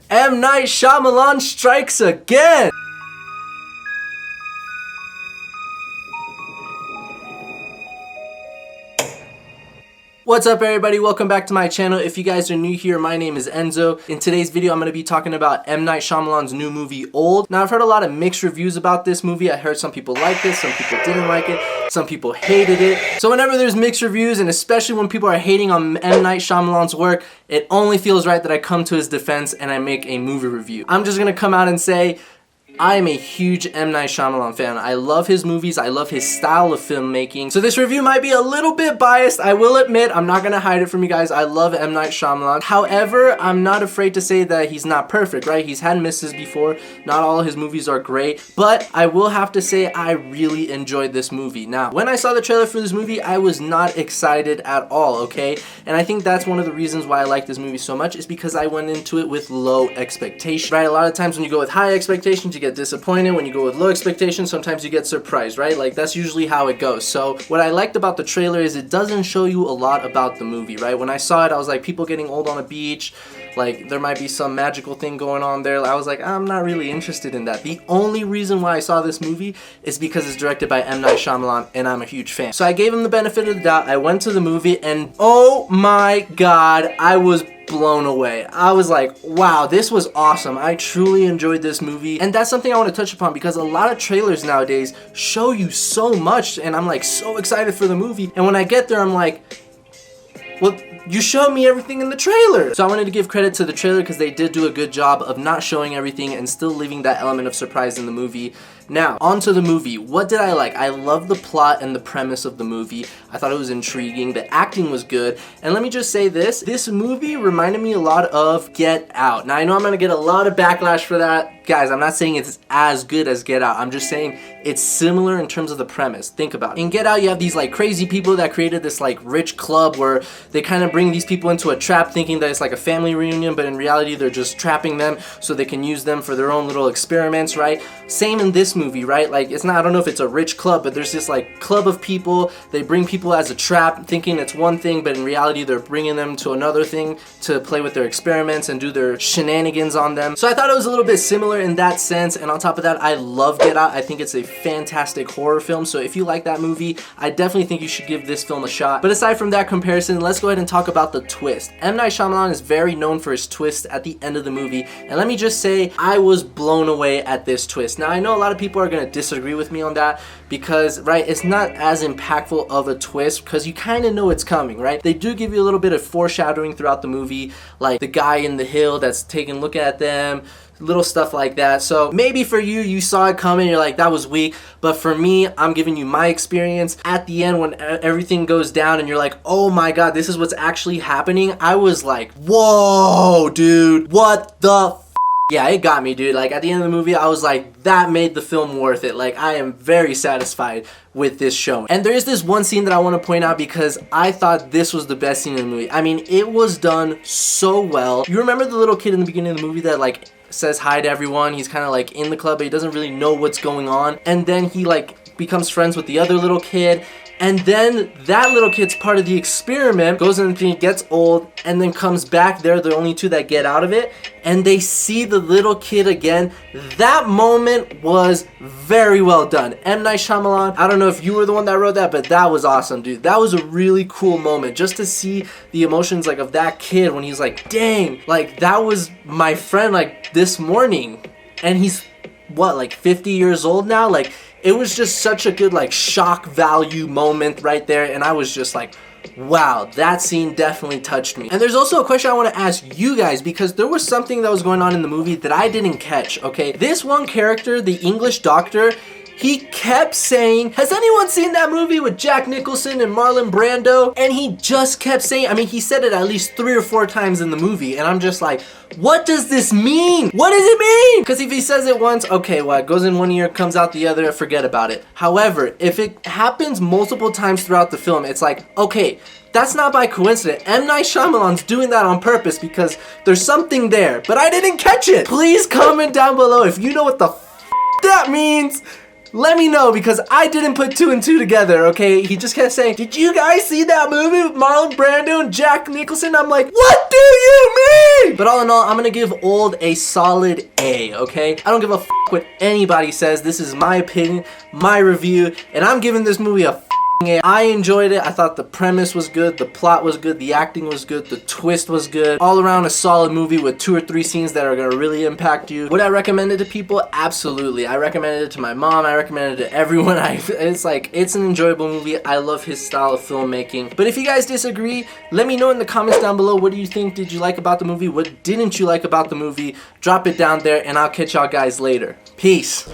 M. Night Shyamalan strikes again! What's up everybody, welcome back to my channel. If you guys are new here, my name is Enzo. In today's video, I'm going to be talking about M. Night Shyamalan's new movie, Old. Now, I've heard a lot of mixed reviews about this movie. I heard some people liked it, some people didn't like it, some people hated it. So whenever there's mixed reviews, and especially when people are hating on M. Night Shyamalan's work, it only feels right that I come to his defense and I make a movie review. I'm just going to come out and say, I am a huge M. Night Shyamalan fan. I love his movies. I love his style of filmmaking. So this review might be a little bit biased. I will admit, I'm not going to hide it from you guys. I love M. Night Shyamalan. However, I'm not afraid to say that he's not perfect, right? He's had misses before. Not all of his movies are great. But I will have to say I really enjoyed this movie. Now, when I saw the trailer for this movie, I was not excited at all, okay? And I think that's one of the reasons why I like this movie so much is because I went into it with low expectations, right? A lot of times when you go with high expectations, you get disappointed. When you go with low expectations, sometimes you get surprised, right? Like, that's usually how it goes. So what I liked about the trailer is it doesn't show you a lot about the movie, right? When I saw it, I was like, people getting old on a beach, like there might be some magical thing going on there. I was like, I'm not really interested in that. The only reason why I saw this movie is because it's directed by M. Night Shyamalan and I'm a huge fan. So I gave him the benefit of the doubt. I went to the movie and oh my god, I was blown away. I was like, wow, this was awesome. I truly enjoyed this movie. And that's something I want to touch upon because a lot of trailers nowadays show you so much and I'm like so excited for the movie. And when I get there, I'm like, well, you showed me everything in the trailer. So I wanted to give credit to the trailer because they did do a good job of not showing everything and still leaving that element of surprise in the movie. Now, onto the movie. What did I like? I love the plot and the premise of the movie. I thought it was intriguing. The acting was good. And let me just say this movie reminded me a lot of Get Out. Now, I know I'm going to get a lot of backlash for that. Guys, I'm not saying it's as good as Get Out. I'm just saying it's similar in terms of the premise. Think about it. In Get Out, you have these like crazy people that created this like rich club where they kind of bring these people into a trap thinking that it's like a family reunion, but in reality, they're just trapping them so they can use them for their own little experiments, right? Same in this movie, right? Like, it's not, I don't know if it's a rich club, but there's this like club of people. They bring people as a trap thinking it's one thing, but in reality, they're bringing them to another thing to play with their experiments and do their shenanigans on them. So I thought it was a little bit similar in that sense. And on top of that, I love Get Out. I think it's a fantastic horror film. So if you like that movie, I definitely think you should give this film a shot. But aside from that comparison, let's go ahead and talk about the twist. M. Night Shyamalan is very known for his twist at the end of the movie. And let me just say, I was blown away at this twist. Now, I know a lot of people are going to disagree with me on that because, right, it's not as impactful of a twist because you kind of know it's coming, right? They do give you a little bit of foreshadowing throughout the movie, like the guy in the hill that's taking a look at them, little stuff like that. So maybe for you, you saw it coming, you're like, that was weak. But for me, I'm giving you my experience. At the end, when everything goes down and you're like, oh my god, this is what's actually happening, I was like, whoa, dude, what the yeah, it got me, dude. Like, at the end of the movie, I was like, that made the film worth it. Like, I am very satisfied with this show. And there is this one scene that I want to point out because I thought this was the best scene in the movie. I mean, it was done so well. You remember the little kid in the beginning of the movie that, like, says hi to everyone? He's kind of, like, in the club, but he doesn't really know what's going on. And then he, like, becomes friends with the other little kid. And then that little kid's part of the experiment, goes in and gets old, and then comes back. They're the only two that get out of it. And they see the little kid again. That moment was very well done. M. Night Shyamalan, I don't know if you were the one that wrote that, but that was awesome, dude. That was a really cool moment. Just to see the emotions like of that kid when he's like, dang, like that was my friend like this morning. And he's, what, like 50 years old now? Like, it was just such a good like shock value moment right there. And I was just like, wow, that scene definitely touched me. And there's also a question I want to ask you guys because there was something that was going on in the movie that I didn't catch, okay? This one character, the English doctor, he kept saying, has anyone seen that movie with Jack Nicholson and Marlon Brando? And he just kept saying, I mean, he said it at least 3 or 4 times in the movie. And I'm just like, what does this mean? What does it mean? Because if he says it once, okay, well, it goes in one ear, comes out the other, forget about it. However, if it happens multiple times throughout the film, it's like, okay, that's not by coincidence. M. Night Shyamalan's doing that on purpose because there's something there, but I didn't catch it. Please comment down below if you know what the that means. Let me know, because I didn't put 2 and 2 together, okay? He just kept saying, did you guys see that movie with Marlon Brando and Jack Nicholson? I'm like, what do you mean? But all in all, I'm gonna give Old a solid A, okay? I don't give a f what anybody says. This is my opinion, my review, and I'm giving this movie a I enjoyed it. I thought the premise was good, the plot was good, the acting was good, the twist was good. All around a solid movie with 2 or 3 scenes that are gonna really impact you. Would I recommend it to people? Absolutely. I recommended it to my mom. I recommended it to everyone. It's an enjoyable movie. I love his style of filmmaking. But if you guys disagree, let me know in the comments down below. What do you think? Did you like about the movie? What didn't you like about the movie? Drop it down there, and I'll catch y'all guys later. Peace.